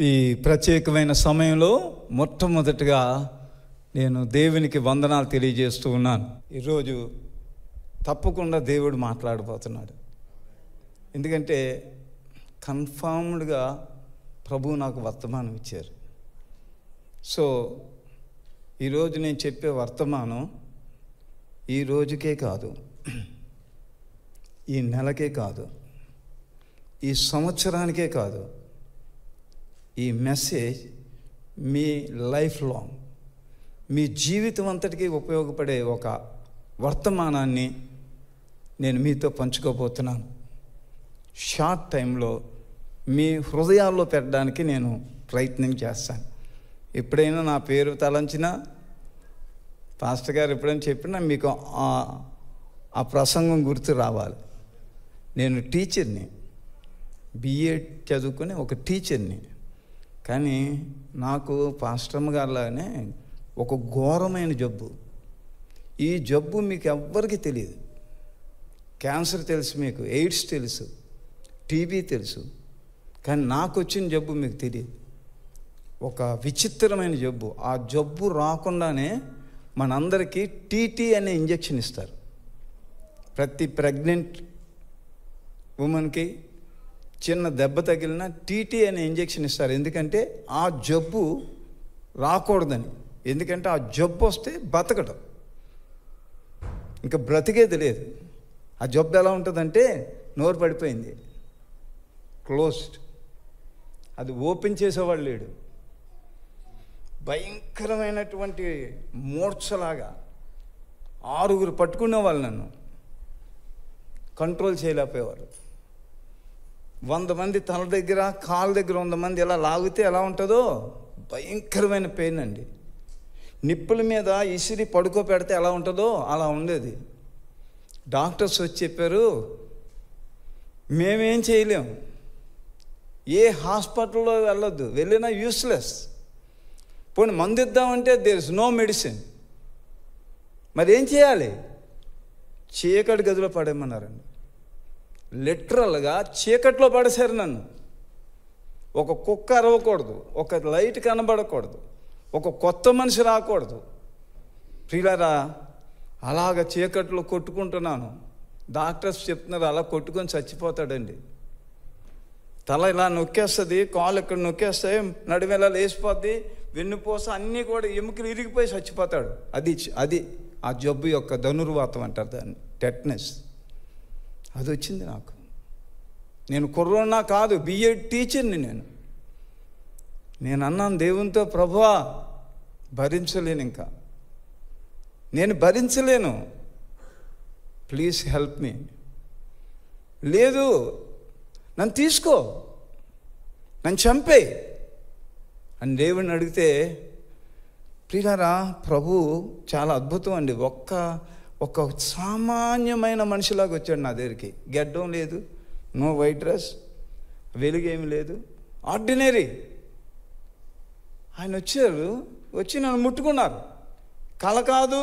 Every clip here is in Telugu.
ఈ ప్రత్యేకమైన సమయంలో మొట్టమొదటిగా నేను దేవునికి వందనాలు తెలియజేస్తూ ఉన్నాను. ఈరోజు తప్పకుండా దేవుడు మాట్లాడబోతున్నాడు. ఎందుకంటే కన్ఫర్మ్డ్గా ప్రభువు నాకు వర్తమానం ఇచ్చారు. సో ఈరోజు నేను చెప్పే వర్తమానం ఈ రోజుకే కాదు, ఈ నెలకే కాదు, ఈ సంవత్సరానికే కాదు, ఈ మెసేజ్ మీ లైఫ్ లాంగ్, మీ జీవితం అంతటికీ ఉపయోగపడే ఒక వర్తమానాన్ని నేను మీతో పంచుకోబోతున్నాను. షార్ట్ టైంలో మీ హృదయాల్లో పెట్టడానికి నేను ప్రయత్నం చేస్తాను. ఎప్పుడైనా నా పేరు తలంచినా, పాస్టర్ గారు ఎప్పుడైనా చెప్పినా మీకు ఆ ప్రసంగం గుర్తు రావాలి. నేను టీచర్ని, బిఏ చదువుకుని ఒక టీచర్ని. కానీ నాకు పాస్టర్మ గారిలాగానే ఒక ఘోరమైన జబ్బు. ఈ జబ్బు మీకు ఎవ్వరికీ తెలియదు. క్యాన్సర్ తెలుసు, మీకు ఎయిడ్స్ తెలుసు, టీబీ తెలుసు, కానీ నాకు వచ్చిన జబ్బు మీకు తెలియదు. ఒక విచిత్రమైన జబ్బు. ఆ జబ్బు రాకుండానే మనందరికీ టీటీ అనే ఇంజెక్షన్ ఇస్తారు. ప్రతి ప్రెగ్నెంట్ ఉమెన్కి చిన్న దెబ్బ తగిలిన టీటీ అనే ఇంజెక్షన్ ఇస్తారు. ఎందుకంటే ఆ జబ్బు రాకూడదని. ఎందుకంటే ఆ జబ్బు వస్తే బతకడం, ఇంకా బ్రతికేది లేదు. ఆ జబ్బు ఎలా ఉంటుందంటే నోరు పడిపోయింది, క్లోజ్డ్, అది ఓపెన్ చేసేవాడు లేడు. భయంకరమైనటువంటి మూర్ఛలాగా 6 పట్టుకునేవాళ్ళు, నన్ను కంట్రోల్ చేయలేకపోయేవారు. 100 మంది తల దగ్గర, కాళ్ళ దగ్గర 100 మంది ఎలా లాగితే ఎలా ఉంటుందో భయంకరమైన పెయిన్ అండి. నిప్పుల మీద ఇసిరి పడుకోపెడితే ఎలా ఉంటుందో అలా ఉండేది. డాక్టర్స్ వచ్చి చెప్పారు, మేమేం చేయలేం, ఏ హాస్పిటల్లో వెళ్ళొద్దు, వెళ్ళినా యూస్లెస్. పోనీ మందు ఇద్దామంటే దేర్ ఇస్ నో మెడిసిన్. మరి ఏం చేయాలి? చీకటి గదిలో పడేయమన్నారండి. లిటరల్గా చీకట్లో పడేశారు నన్ను. ఒక కుక్క అరవకూడదు, ఒక లైట్ కనబడకూడదు, ఒక కొత్త మనిషి రాకూడదు. ప్రియులారా, అలాగ చీకట్లో కొట్టుకుంటున్నాను. డాక్టర్స్ చెప్తున్నారు అలా కొట్టుకొని చచ్చిపోతాడండి. తల ఇలా నొక్కేస్తుంది, కాళ్ళు ఇక్కడ నొక్కేస్తాయి, నడుమెలా లేచిపోద్ది, వెన్నుపూస అన్నీ కూడా ఎముకలు ఇరిగిపోయి చచ్చిపోతాడు. అది ఆ జబ్బు యొక్క ధనుర్వాతం అంటారు దాన్ని, టెట్నస్. అది వచ్చింది నాకు. నేను కరోనా కాదు, బిఎడ్ టీచర్ని. నేను అన్నాను దేవునితో, ప్రభువా భరించలేను, ఇంకా నేను భరించలేను, ప్లీజ్ హెల్ప్ మీ. లేదు, నన్ను తీసుకో, నన్ను చంపేయి అని దేవుడిని అడిగితే, ప్రియులారా, ప్రభు చాలా అద్భుతం అండి. ఒక సామాన్యమైన మనిషిలాగా వచ్చాడు నా దగ్గరికి. గెడ్డం లేదు, నో వైట్ డ్రెస్, వెలుగేమి లేదు, ఆర్డినరీ. ఆయన వచ్చి నన్ను ముట్టుకున్నారు. కళ కాదు,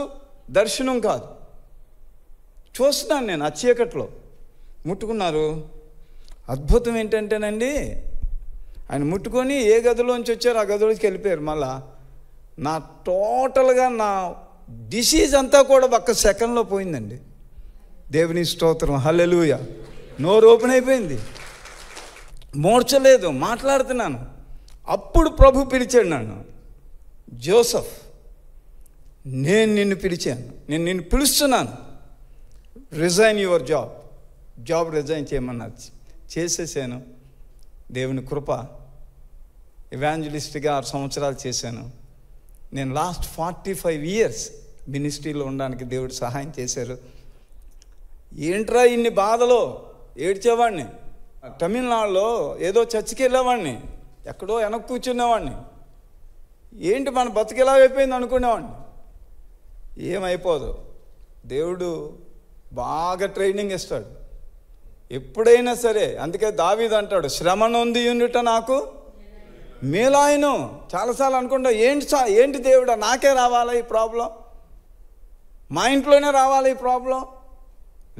దర్శనం కాదు, చూస్తున్నాను నేను ఆ చీకట్లో. ముట్టుకున్నారు. అద్భుతం ఏంటంటేనండి, ఆయన ముట్టుకొని ఏ గదిలోంచి వచ్చారో ఆ గదిలోకి వెళ్ళిపోయారు. మళ్ళా నా టోటల్గా నా డిసీజ్ అంతా కూడా ఒక్క సెకండ్లో పోయిందండి. దేవుని స్తోత్రం, హల్లెలూయా. నోరు ఓపెన్ అయిపోయింది, మూర్చలేదు, మాట్లాడుతున్నాను. అప్పుడు ప్రభు పిలిచాడు నన్ను, జోసెఫ్, నేను నిన్ను పిలిచాను, నేను నిన్ను పిలుస్తున్నాను, రిజైన్ యువర్ జాబ్ రిజైన్ చేయమన్నారు. చేసేసాను. దేవుని కృప. ఎవాంజలిస్ట్గా 6 సంవత్సరాలు చేశాను. నేను లాస్ట్ 45 years మినిస్ట్రీలో ఉండడానికి దేవుడు సహాయం చేశారు. ఏంట్రా ఇన్ని బాధలు, ఏడ్చేవాడిని. తమిళనాడులో ఏదో చర్చికి వెళ్ళేవాడిని, ఎక్కడో వెనక్కి కూర్చునేవాడిని. ఏంటి మన బతుకెలా అయిపోయింది అనుకునేవాడిని. ఏమైపోదు, దేవుడు బాగా ట్రైనింగ్ ఇస్తాడు ఎప్పుడైనా సరే. అందుకే దావీదు అంటాడు, శ్రమ నొంది యూనిట్ నాకు మేలాయను. చాలాసార్లు అనుకుంటా, ఏంటి దేవుడా, నాకే రావాలా ఈ ప్రాబ్లం, మా ఇంట్లోనే రావాలా ఈ ప్రాబ్లం.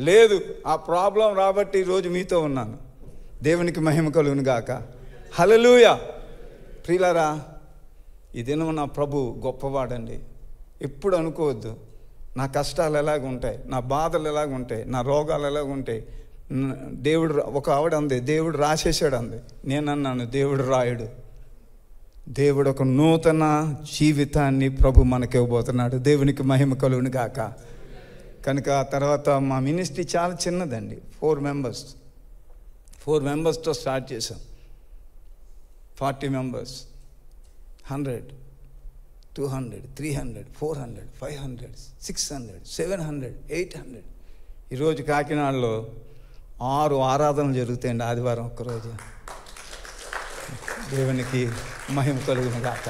లేదు, ఆ ప్రాబ్లం రాబట్టి ఈరోజు మీతో ఉన్నాను. దేవునికి మహిమ కలుగును గాక. హల్లెలూయా. ప్రియులారా, ఈ దినం నా ప్రభు గొప్పవాడండి. ఎప్పుడు అనుకోవద్దు నా కష్టాలు ఎలాగుంటాయి, నా బాధలు ఎలాగుంటాయి, నా రోగాలు ఎలాగుంటాయి. దేవుడు, ఒక ఆవిడ అంది, దేవుడు రాసేసాడు అంది. నేను అన్నాను, దేవుడు రాయుడు. దేవుడు ఒక నూతన జీవితాన్ని ప్రభు మనకి ఇవ్వబోతున్నాడు. దేవునికి మహిమ కలుగును గాక. కనుక ఆ తర్వాత మా మినిస్ట్రీ చాలా చిన్నదండి, 4 మెంబర్స్తో స్టార్ట్ చేసాం. 40 మెంబర్స్, 100, 200, 300, 400, 500, 600, 700, 800. ఈరోజు కాకినాడలో 6 ఆరాధనలు జరుగుతాయండి ఆదివారం ఒక్కరోజు. దేవునికి మహిమ కలుగును గాక.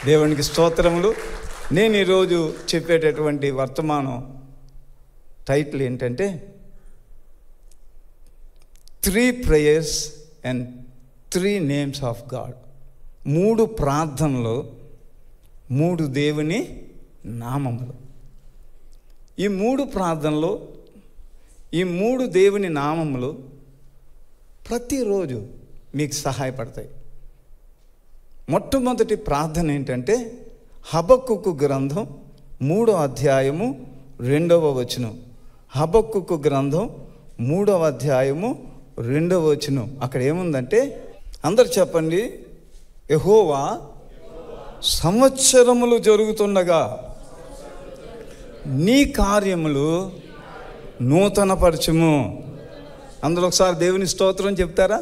దేవునికి స్తోత్రములు. నేను ఈరోజు చెప్పేటటువంటి వర్తమానం టైటిల్ ఏంటంటే 3 prayers and 3 names of God. 3 ప్రార్థనలు, 3 దేవుని నామములు. ఈ 3 ప్రార్థనలు, ఈ 3 దేవుని నామములు ప్రతిరోజు మీకు సహాయపడతాయి. మొట్టమొదటి ప్రార్థన ఏంటంటే హబక్కుకు గ్రంథం 3వ అధ్యాయము 2వ వచనం. హబక్కుకు గ్రంథం 3వ అధ్యాయము 2వ వచనం. అక్కడ ఏముందంటే, అందరు చెప్పండి, యెహోవా సంవత్సరములు జరుగుతుండగా నీ కార్యములు నూతనపరచుము. అందులో ఒకసారి దేవుని స్తోత్రం చెప్తారా?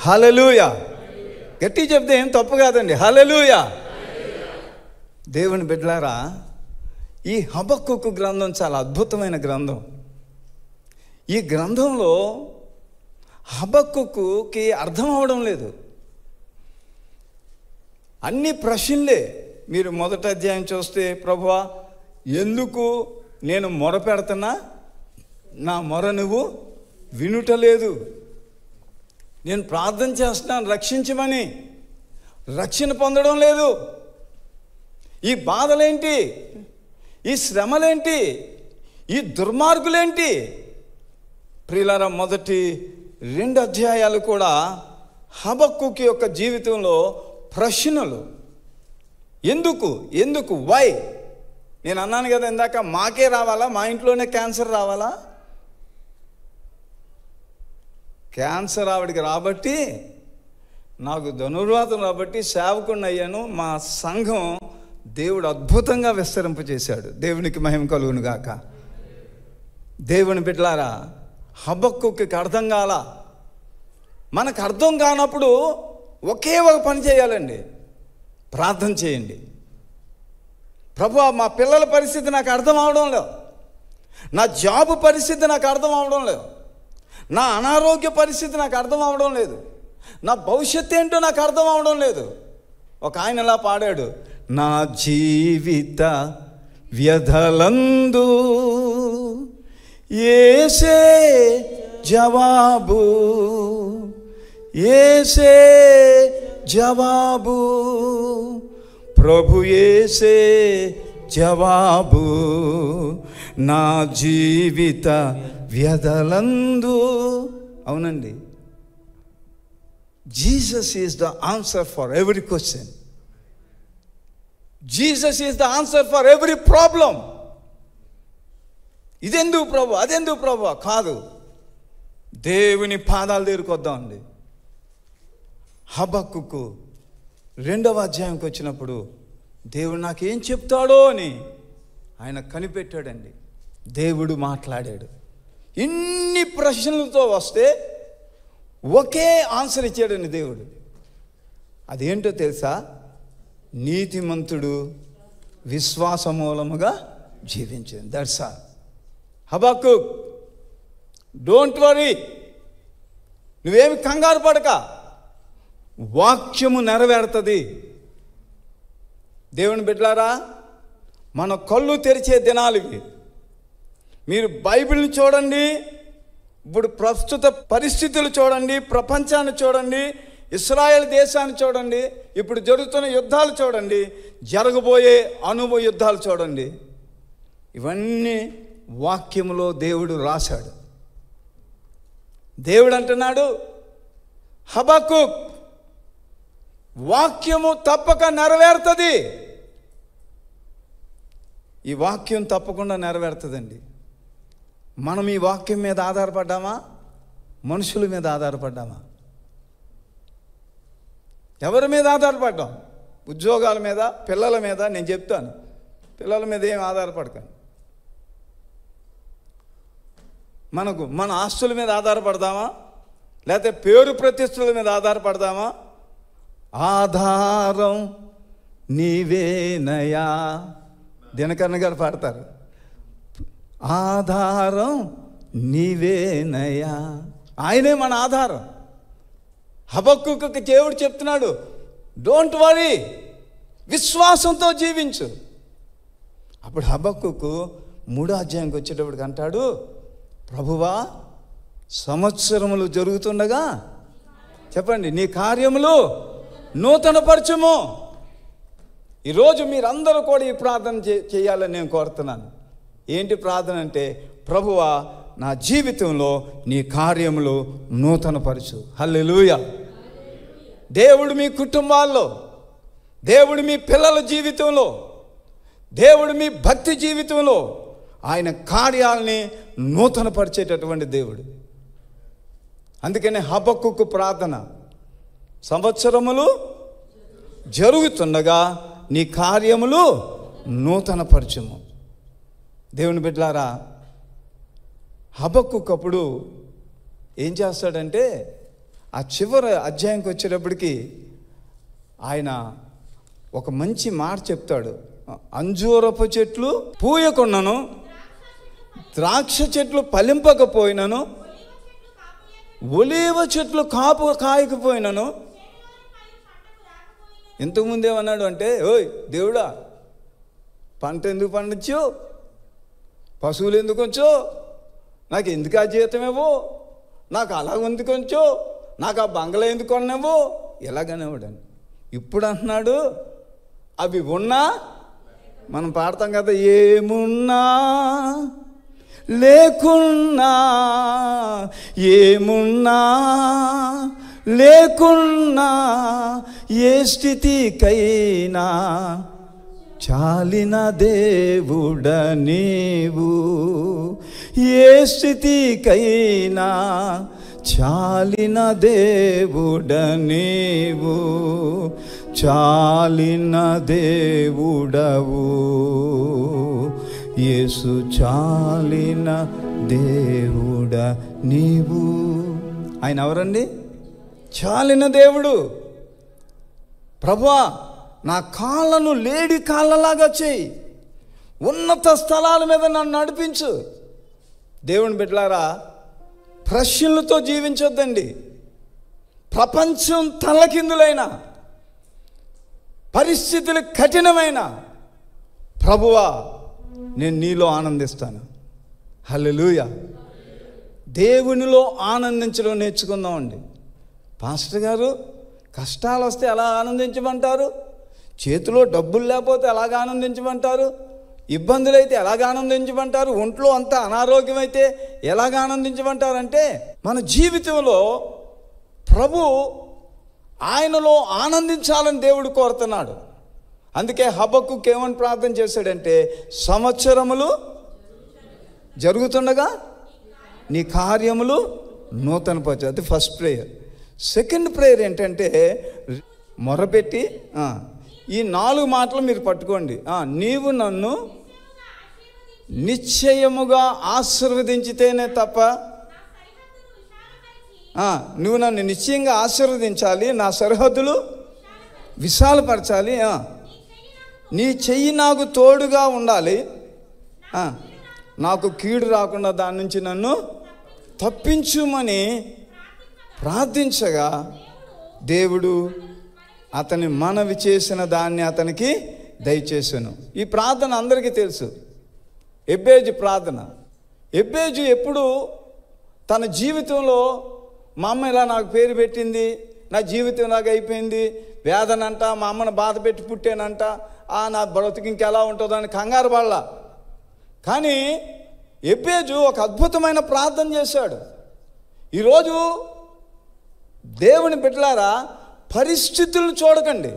హల్లెలూయా. గట్టి చెప్తే ఏం తప్పు కాదండి. హల్లెలూయా. దేవుని బిడ్డలారా, ఈ హబక్కుకు గ్రంథం చాలా అద్భుతమైన గ్రంథం. ఈ గ్రంథంలో హబక్కుకి అర్థం అవడం లేదు. అన్ని ప్రశ్నలే. మీరు మొదటి అధ్యాయం చూస్తే, ప్రభువా ఎందుకు నేను మొర పెడుతున్నా, నా మొర నువ్వు వినుటలేదు, నేను ప్రార్థన చేస్తున్నాను రక్షించమని, రక్షణ పొందడం లేదు, ఈ బాధలేంటి, ఈ శ్రమలేంటి, ఈ దుర్మార్గులేంటి. ప్రియులారా, మొదటి 2 అధ్యాయాలు కూడా హబక్కుకి యొక్క జీవితంలో ప్రశ్నలు. ఎందుకు వై? నేను అన్నాను కదా ఇందాక, మాకే రావాలా, మా ఇంట్లోనే క్యాన్సర్ రావాలా? క్యాన్సర్ ఆవిడికి రాబట్టి, నాకు ధనుర్వాతం రాబట్టి సేవకుడిని అయ్యాను. మా సంఘం దేవుడు అద్భుతంగా విస్తరింపజేశాడు. దేవునికి మహిమ కలుగును గాక. దేవుని బిడ్డలారా, హబక్కుకి అర్థం కాల. మనకు అర్థం కానప్పుడు ఒకే ఒక పని చేయాలండి, ప్రార్థన చేయండి. ప్రభువా, మా పిల్లల పరిస్థితి నాకు అర్థం అవడం లేదు, నా జాబ్ పరిస్థితి నాకు అర్థం అవడం లేదు, నా అనారోగ్య పరిస్థితి నాకు అర్థం అవడం లేదు, నా భవిష్యత్తు ఏంటో నాకు అర్థం అవడం లేదు. ఒక ఆయన ఇలా పాడాడు, నా జీవిత వ్యధలందు యేసే జవాబు, యేసే జవాబు, ప్రభు యేసే జవాబు, నా జీవిత వ్యధలందు. అవునండి, Jesus is the answer for every question. Jesus is the answer for every problem. ఇదెందుకు ప్రభు, అదెందుకు ప్రభు కాదు, దేవుని పాదాల దగ్గరికి వద్దామండి. హబక్కుకు 2వ అధ్యాయంకి వచ్చినప్పుడు దేవుడు నాకేం చెప్తాడో అని ఆయన కనిపెట్టాడండి. దేవుడు మాట్లాడాడు. ఇన్ని ప్రశ్నలతో వస్తే ఒకే ఆన్సర్ ఇచ్చాడండి దేవుడు. అదేంటో తెలుసా? నీతిమంతుడు విశ్వాస మూలముగా జీవించింది. That's all. Habakkuk, don't worry, నువ్వేమి కంగారు పడక, వాక్యము నెరవేరుతుంది. దేవుని బిడ్డలారా, మన కళ్ళు తెరిచే దినాలు ఇవి. మీరు బైబిల్ని చూడండి, ఇప్పుడు ప్రస్తుత పరిస్థితులు చూడండి, ప్రపంచాన్ని చూడండి, ఇశ్రాయేల్ దేశాన్ని చూడండి, ఇప్పుడు జరుగుతున్న యుద్ధాలు చూడండి, జరగబోయే అనుభవ యుద్ధాలు చూడండి. ఇవన్నీ వాక్యములో దేవుడు రాశాడు. దేవుడు అంటున్నాడు, హబక్కుక్ వాక్యము తప్పక నెరవేరుతుంది. ఈ వాక్యం తప్పకుండా నెరవేరుతుందండి. మనం ఈ వాక్యం మీద ఆధారపడ్డామా? మనుషుల మీద ఆధారపడ్డామా? ఎవరి మీద ఆధారపడ్డాం? ఉద్యోగాల మీద, పిల్లల మీద. నేను చెప్తాను, పిల్లల మీద ఏం ఆధారపడకండి. మన ఆస్తుల మీద ఆధారపడదామా? లేకపోతే పేరు ప్రతిష్టల మీద ఆధారపడదామా? ఆధారం నీవేనయా, దినకరణ గారు పాడతారు. ఆధారం నీవేనయా, ఆయనే మన ఆధారం. హబక్కూకుకి దేవుడు చెప్తున్నాడు, డోంట్ వరీ, విశ్వాసంతో జీవించు. అప్పుడు హబక్కూకు 3వ అధ్యాయంకి వచ్చేటప్పటికి అంటాడు, ప్రభువా సంవత్సరములు జరుగుతుండగా చెప్పండి నీ కార్యములు నూతనపరచుము. ఈరోజు మీరందరూ కూడా ఈ ప్రార్థన చేయాలని నేను కోరుతున్నాను. ఏంటి ప్రార్థన అంటే, ప్రభువా నా జీవితంలో నీ కార్యములు నూతనపరచు. హల్లెలూయా. దేవుడు మీ కుటుంబాల్లో, దేవుడు మీ పిల్లల జీవితంలో, దేవుడు మీ భక్తి జీవితంలో ఆయన కార్యాలని నూతనపరిచేటటువంటి దేవుడు. అందుకనే హబక్కూకు ప్రార్థన, సంవత్సరములు జరుగుతుండగా నీ కార్యములు నూతనపరచుము. దేవుని బిడ్డలారా, హబక్కూకు అప్పుడు ఏం చేస్తాడంటే, ఆ చివరి అధ్యాయంకి వచ్చేటప్పటికి ఆయన ఒక మంచి మాట చెప్తాడు. అంజూరపు చెట్లు పూయకున్నను, ద్రాక్ష చెట్లు ఫలింపకపోయినను, ఒలీవ చెట్లు కాయకపోయినను. ఇంతకుముందేమన్నాడు అంటే, ఓయ్ దేవుడా, పంట ఎందుకు పండించు, పశువులు ఎందుకు ఉంచు, నాకు ఎందుకు ఆ జీతం ఇవ్వు, నాకు అలాగ ఎందుకు ఉంచు, నాకు ఆ బంగ్లా ఎందుకు కొనవు, ఇలాగనేవాడని. ఇప్పుడు అంటున్నాడు, అవి ఉన్నా, మనం పాడతాం కదా, ఏమున్నా లేకున్నా, ఏమున్నా లేకున్నా, ఏ స్థితికైనా చాలిన దేవుడ నీవు, ఏ స్థితికైనా చాలిన దేవుడ నీవు, చాలిన దేవుడవు యేసు, చాలిన దేవుడ నీవు. ఆయన ఎవరండి? చాలిన దేవుడు. ప్రభువా నా కాళ్ళను లేడి కాళ్ళలాగా చేయి, ఉన్నత స్థలాల మీద నన్ను నడిపించు. దేవుని బిడ్డలారా, ప్రశ్నలతో జీవించొద్దండి. ప్రపంచం తలకిందులైన, పరిస్థితులు కఠినమైన, ప్రభువా నేను నీలో ఆనందిస్తాను. హల్లెలూయా. దేవునిలో ఆనందించడం నేర్చుకుందామండి. పాస్టర్ గారు, కష్టాలు వస్తే ఎలా ఆనందించమంటారు? చేతిలో డబ్బులు లేకపోతే ఎలాగ ఆనందించమంటారు? ఇబ్బందులు అయితే ఎలాగ ఆనందించమంటారు? ఒంట్లో అంతా అనారోగ్యం అయితే ఎలాగ ఆనందించమంటారంటే, మన జీవితంలో ప్రభు ఆయనలో ఆనందించాలని దేవుడు కోరుతున్నాడు. అందుకే హబక్కూకు ఏమని ప్రార్థన చేశాడంటే, సంవత్సరములు జరుగుతుండగా నీ కార్యములు నూతనపరచు. అది ఫస్ట్ ప్రేయర్. సెకండ్ ప్రేయర్ ఏంటంటే, మొరపెట్టి ఈ 4 మాటలు మీరు పట్టుకోండి. నీవు నన్ను నిశ్చయముగా ఆశీర్వదించితేనే తప్ప, నువ్వు నన్ను నిశ్చయంగా ఆశీర్వదించాలి, నా సరిహద్దులు విశాలపరచాలి, నీ చెయ్యి నాకు తోడుగా ఉండాలి, నాకు కీడు రాకుండా దాని నుంచి నన్ను తప్పించుమని ప్రార్థించగా దేవుడు అతని మనవి చేసిన దాన్ని అతనికి దయచేసాను. ఈ ప్రార్థన అందరికీ తెలుసు, ఎబ్బేజు ప్రార్థన. ఎబ్బేజు ఎప్పుడు తన జీవితంలో, మా అమ్మ ఇలా నాకు పేరు పెట్టింది, నా జీవితం నాకు అయిపోయింది, వేదనంట, మా అమ్మను బాధ పెట్టి పుట్టానంట, నా బ్రతుకు ఇంకెలా ఉంటుందో అని కంగారు పడలా. కానీ ఎబ్బేజు ఒక అద్భుతమైన ప్రార్థన చేశాడు. ఈరోజు దేవుని బిడ్డలారా, పరిస్థితులను చూడకండి,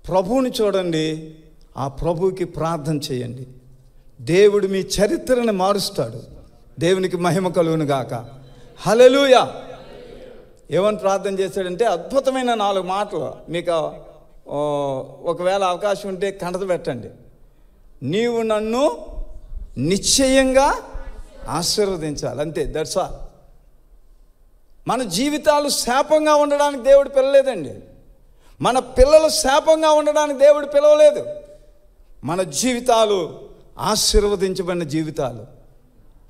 ప్రభువుని చూడండి. ఆ ప్రభువుకి ప్రార్థన చేయండి. దేవుడు మీ చరిత్రను మారుస్తాడు. దేవునికి మహిమ కలుగును గాక. హల్లెలూయా. ఏమని ప్రార్థన చేశాడంటే అద్భుతమైన 4 మాటలు మీకు ఒకవేళ అవకాశం ఉంటే కంటత పెట్టండి. నీవు నన్ను నిశ్చయంగా ఆశీర్వదించాలి, అంతే. That's all. మన జీవితాలు శాపంగా ఉండడానికి దేవుడు పిలవలేదండి. మన పిల్లలు శాపంగా ఉండడానికి దేవుడు పిలవలేదు. మన జీవితాలు ఆశీర్వదించబడిన జీవితాలు.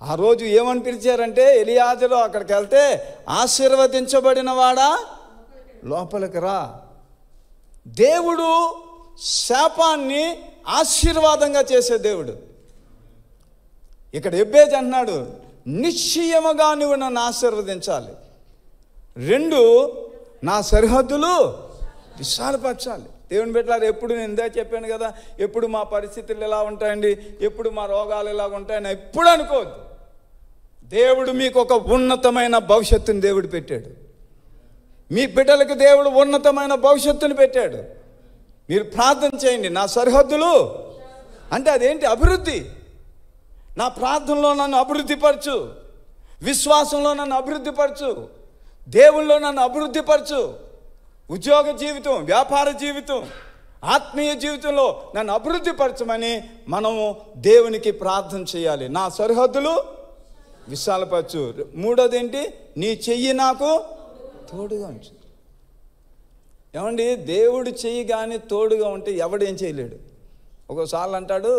ఆ రోజు ఏమని పిలిచారంటే, ఎలియాజరు అక్కడికి వెళ్తే, ఆశీర్వదించబడిన వాడా లోపలికి రా. దేవుడు శాపాన్ని ఆశీర్వాదంగా చేసే దేవుడు. ఇక్కడ ఎబ్బేజు అన్నాడు, నిశ్చయముగా నువ్వు నన్ను ఆశీర్వదించాలి. 2, నా సరిహద్దులు విశాలపరచాలి. దేవుని బిడ్డలారా, ఎప్పుడు నేను ఇందా చెప్పాను కదా, ఎప్పుడు మా పరిస్థితులు ఎలా ఉంటాయండి, ఎప్పుడు మా రోగాలు ఎలా ఉంటాయని ఎప్పుడు అనుకోవద్దు. దేవుడు మీకు ఒక ఉన్నతమైన భవిష్యత్తుని దేవుడు పెట్టాడు. మీ బిడ్డలకు దేవుడు ఉన్నతమైన భవిష్యత్తుని పెట్టాడు. మీరు ప్రార్థన చేయండి, నా సరిహద్దులు అంటే అదేంటి? అభివృద్ధి. నా ప్రార్థనలో నన్ను అభివృద్ధిపరచు, విశ్వాసంలో నన్ను అభివృద్ధిపరచు, దేవుల్లో నన్ను అభివృద్ధిపరచు. ఉద్యోగ జీవితం, వ్యాపార జీవితం, ఆత్మీయ జీవితంలో నన్ను అభివృద్ధిపరచమని మనము దేవునికి ప్రార్థన చేయాలి. నా సరిహద్దులు విశాలపరచు. 3వది ఏంటి? నీ చెయ్యి నాకు తోడుగా ఉంచు. ఏమండి, దేవుడు చెయ్యి కానీ తోడుగా ఉంటే ఎవడేం చేయలేడు. ఒక్కోసార్లు అంటాడు,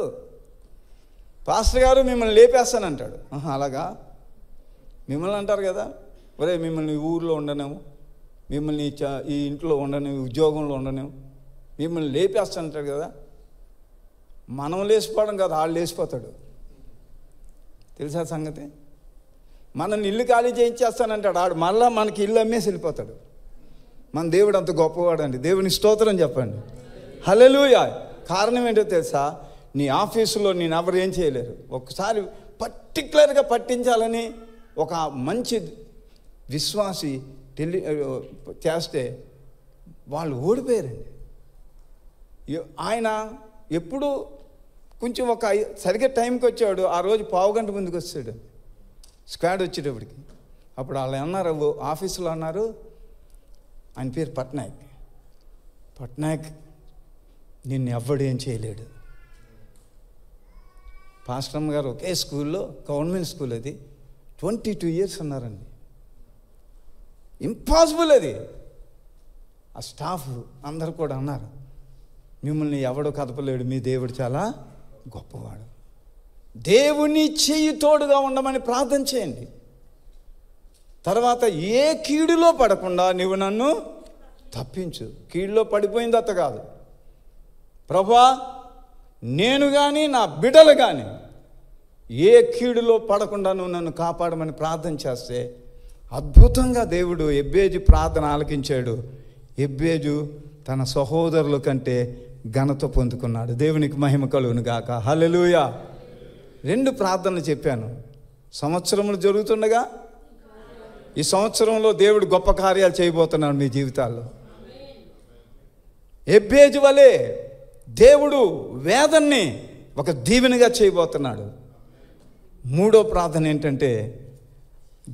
పాస్టర్ గారు మిమ్మల్ని లేపేస్తానంటాడు. అలాగా మిమ్మల్ని అంటారు కదా, ఒరే మిమ్మల్ని ఊర్లో ఉండనేము, మిమ్మల్ని ఈ ఇంట్లో ఉండనేము, ఉద్యోగంలో ఉండనేము, మిమ్మల్ని లేపేస్తానంటాడు కదా. మనం లేచిపోవడం కదా, వాళ్ళు లేచిపోతాడు. తెలుసా సంగతి? మనల్ని ఇల్లు ఖాళీ చేయించేస్తానంటాడు ఆడు, మళ్ళీ మనకి ఇల్లు అమ్మేసి వెళ్ళిపోతాడు. మన దేవుడు అంత గొప్పవాడు అండి. దేవుని స్తోత్రం చెప్పండి. హల్లెలూయా. కారణం ఏంటో తెలుసా? నీ ఆఫీసులో నేను ఎవరు ఏం చేయలేరు. ఒకసారి పర్టికులర్గా పట్టించాలని ఒక మంచి విశ్వాసి చేస్తే వాళ్ళు ఓడిపోయారండి. ఆయన ఎప్పుడు కొంచెం సరిగ్గా టైంకి వచ్చాడు. ఆ రోజు 1/2 గంట ముందుకు వచ్చాడు స్క్వాడ్ వచ్చేటప్పటికి. అప్పుడు వాళ్ళు అన్నారు, ఆఫీసులో అన్నారు, ఆయన పేరు పట్నాయక్, నిన్ను ఎవ్వడు ఏం చేయలేడు. పాస్టమ్ గారు ఒకే స్కూల్లో, గవర్నమెంట్ స్కూల్, అది 22 years ఉన్నారండి. ఇంపాసిబుల్ అది. ఆ స్టాఫ్ అందరు కూడా అన్నారు, మిమ్మల్ని ఎవడో కదపలేడు, మీ దేవుడు చాలా గొప్పవాడు. దేవుని చెయ్యి తోడుగా ఉండమని ప్రార్థన చేయండి. తర్వాత ఏ కీడులో పడకుండా నువ్వు నన్ను తప్పించు. కీడులో పడిపోయింది అత్త కాదు. ప్రభువా, నేను కానీ నా బిడ్డలు కానీ ఏ కీడులో పడకుండా నువ్వు నన్ను కాపాడమని ప్రార్థన చేస్తే అద్భుతంగా దేవుడు ఎబ్బేజు ప్రార్థన ఆలకించాడు. ఎబ్బేజు తన సహోదరుల కంటే ఘనత పొందుకున్నాడు. దేవునికి మహిమ కలుగును గాక. హల్లెలూయా. 2 ప్రార్థనలు చెప్పాను. సంవత్సరములు జరుగుతుండగా ఈ సంవత్సరంలో దేవుడు గొప్ప కార్యాలు చేయబోతున్నాడు మీ జీవితాల్లో. ఎబ్బేజు వలె దేవుడు వేదన్ని ఒక దీవెనగా చేయబోతున్నాడు. 3వ ప్రార్థన ఏంటంటే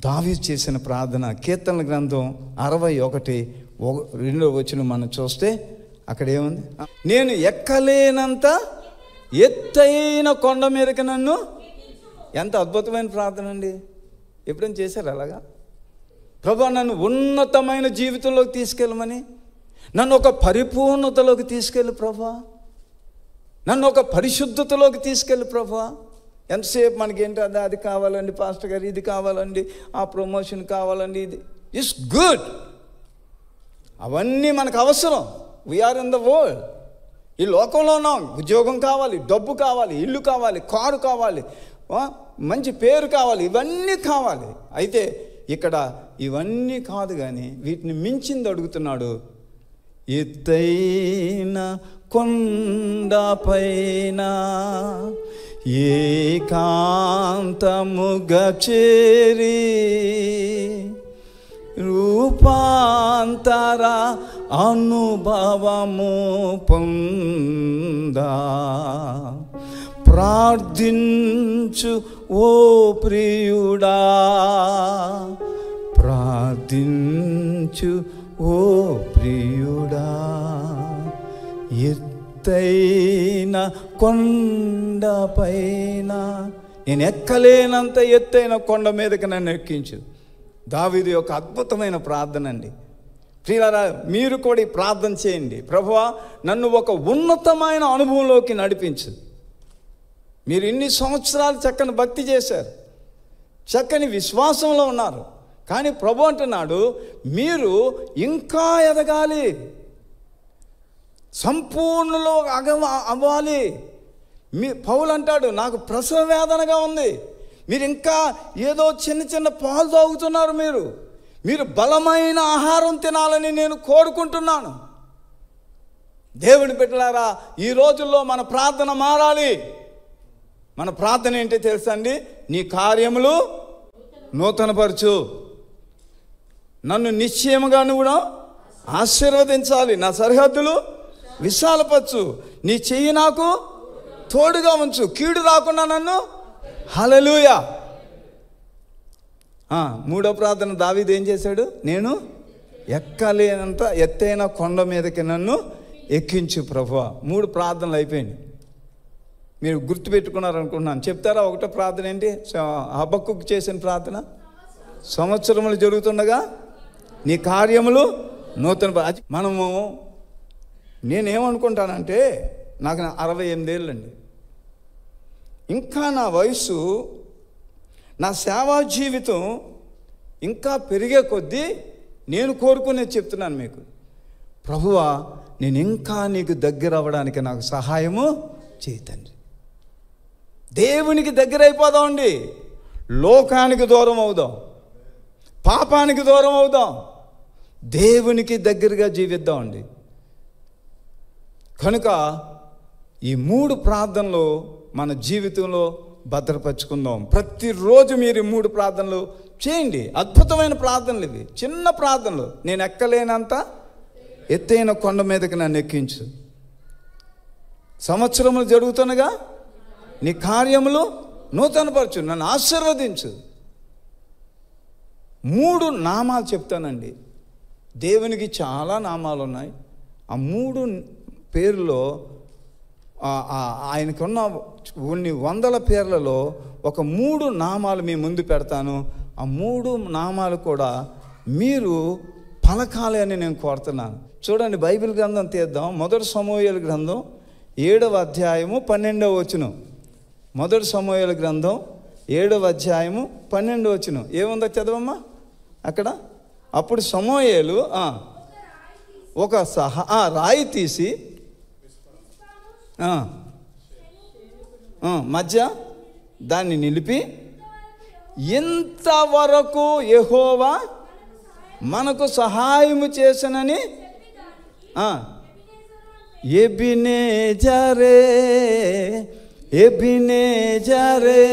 దావీదు చేసిన ప్రార్థన. కీర్తనల గ్రంథం 61:2 వచనం మనం చూస్తే అక్కడ ఏముంది? నేను ఎక్కలేనంత ఎత్తైన కొండ మీదకి నన్ను. ఎంత అద్భుతమైన ప్రార్థన అండి. ఎప్పుడైనా చేశారు అలాగా? ప్రభువా, నన్ను ఉన్నతమైన జీవితంలోకి తీసుకెళ్ళమని, నన్ను ఒక పరిపూర్ణతలోకి తీసుకెళ్ళి ప్రభువా, నన్ను ఒక పరిశుద్ధతలోకి తీసుకెళ్ళి ప్రభువా. ఎంతసేపు మనకేంటి అది కావాలండి పాస్టర్ గారు, ఇది కావాలండి, ఆ ప్రమోషన్ కావాలండి, ఇది ఇట్స్ గుడ్, అవన్నీ మనకు అవసరం. వీఆర్ ఇన్ ద వరల్డ్, ఈ లోకంలో ఉన్నాం. ఉద్యోగం కావాలి, డబ్బు కావాలి, ఇల్లు కావాలి, కారు కావాలి, మంచి పేరు కావాలి, ఇవన్నీ కావాలి. అయితే ఇక్కడ ఇవన్నీ కాదు కానీ వీటిని మించింది అడుగుతున్నాడు. ఎత్తైన కొండపైన ఏకాంతముగా చేరి రూపాంతర అనుభవము పొందా ప్రార్థించు ఓ ప్రియుడా, ప్రార్థించు ఓ ప్రియుడా. ఎత్తైన కొండపైన, నేను ఎక్కలేనంత ఎత్తైన కొండ మీదకి నన్ను ఎక్కించు. దావీదు యొక్క అద్భుతమైన ప్రార్థన అండి. ప్రియులారా, మీరు కూడా ఈ ప్రార్థన చేయండి. ప్రభువా, నన్ను ఒక ఉన్నతమైన అనుభవంలోకి నడిపించు. మీరు ఇన్ని సంవత్సరాలు చక్కని భక్తి చేశారు, చక్కని విశ్వాసంలో ఉన్నారు, కానీ ప్రభు అంటున్నాడు మీరు ఇంకా ఎదగాలి, సంపూర్ణలో అవ్వాలి. పౌలు అంటాడు, నాకు ప్రసవ వేదనగా ఉంది. మీరు ఇంకా ఏదో చిన్న చిన్న పాలు తాగుతున్నారు. మీరు బలమైన ఆహారం తినాలని నేను కోరుకుంటున్నాను. దేవుని బిడ్డలారా, ఈ రోజుల్లో మన ప్రార్థన మారాలి. మన ప్రార్థన ఏంటో తెలుసా అండి? నీ కార్యములు నూతనపరచు, నన్ను నిశ్చయముగా నువ్వు ఆశీర్వదించాలి, నా సరిహద్దులు విశాలపరచు, నీ చెయ్యి నాకు తోడుగా ఉంచు, కీడు రాకుండా నన్ను. హల్లెలూయా. మూడో ప్రార్థన దావీదు ఏం చేశాడు? నేను ఎక్కలేనంత ఎత్తైన కొండ మీదకి నన్ను ఎక్కించు ప్రభువా. 3 ప్రార్థనలు అయిపోయింది. మీరు గుర్తుపెట్టుకున్నారనుకుంటున్నాను. చెప్తారా? ఒకటో ప్రార్థన ఏంటి? హబక్కుకు చేసిన ప్రార్థన, సంవత్సరములు జరుగుతుండగా నీ కార్యములు నూతన. మనము, నేనేమనుకుంటానంటే, నాకు 68 ఏళ్ళండి. ఇంకా నా వయసు, నా సేవా జీవితం ఇంకా పెరిగే కొద్దీ నేను కోరుకునేది చెప్తున్నాను మీకు. ప్రభువా, నేను ఇంకా నీకు దగ్గర అవ్వడానికి నాకు సహాయము చేయి తండ్రి. దేవునికి దగ్గర అయిపోదామండి. లోకానికి దూరం అవుదాం, పాపానికి దూరం అవుదాం, దేవునికి దగ్గరగా జీవిద్దామండి. కనుక ఈ 3 ప్రార్థనలు మన జీవితంలో భద్రపరుచుకుందాం. ప్రతిరోజు మీరు 3 ప్రార్థనలు చేయండి. అద్భుతమైన ప్రార్థనలు ఇవి, చిన్న ప్రార్థనలు. నేను ఎక్కలేనంత ఎత్తైన కొండ మీదకి నన్ను ఎక్కించు, సంవత్సరములు జరుగుతుండగా నీ కార్యములు నూతనపరచు, నన్ను ఆశీర్వదించు. 3 నామాలు చెప్తానండి. దేవునికి చాలా నామాలు ఉన్నాయి. ఆ 3 పేర్లలో ఆయనకున్న కొన్ని వందల పేర్లలో ఒక 3 నామాలు మీ ముందు పెడతాను. ఆ 3 నామాలు కూడా మీరు పలకాలి అని నేను కోరుతున్నాను. చూడండి, బైబిల్ గ్రంథం తీద్దాం. మొదటి సమూయేలు గ్రంథం 7వ అధ్యాయము 12వ వచనం. మొదటి సమూయేలు గ్రంథం 7వ అధ్యాయము 12వ వచనం ఏముందో చదవమ్మా అక్కడ. అప్పుడు సమూయేలు ఒక రాయి తీసి మధ్య దాన్ని నిలిపి, ఇంతవరకు యెహోవా మనకు సహాయము చేసనని ఎబినేజరే ఎబినేజరే,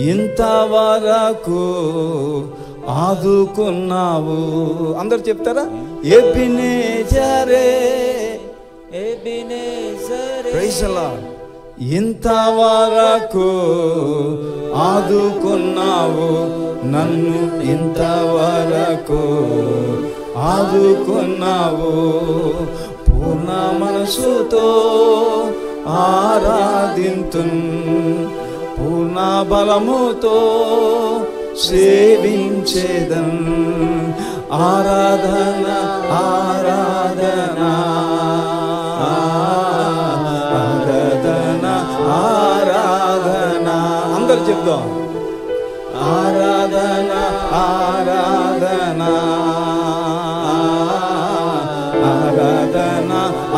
ఇంతవరకు ఆదుకున్నావు. అందరు చెప్తారా? ఎబినేజరే ఎబినేజరే, ప్రైజ్ ది లార్డ్. ఇంతవరకు ఆదుకున్నావు నన్ను, ఇంతవరకు ఆదుకున్నావు. పూర్ణ మనసుతో ఆరాధింతున్, పూర్ణ బలముతో సేవించేదన్. ఆరాధన ఆరాధన ఆరాధన ఆరాధన, అందరు చెప్దాం. ఆరాధన ఆరాధన ఆరాధన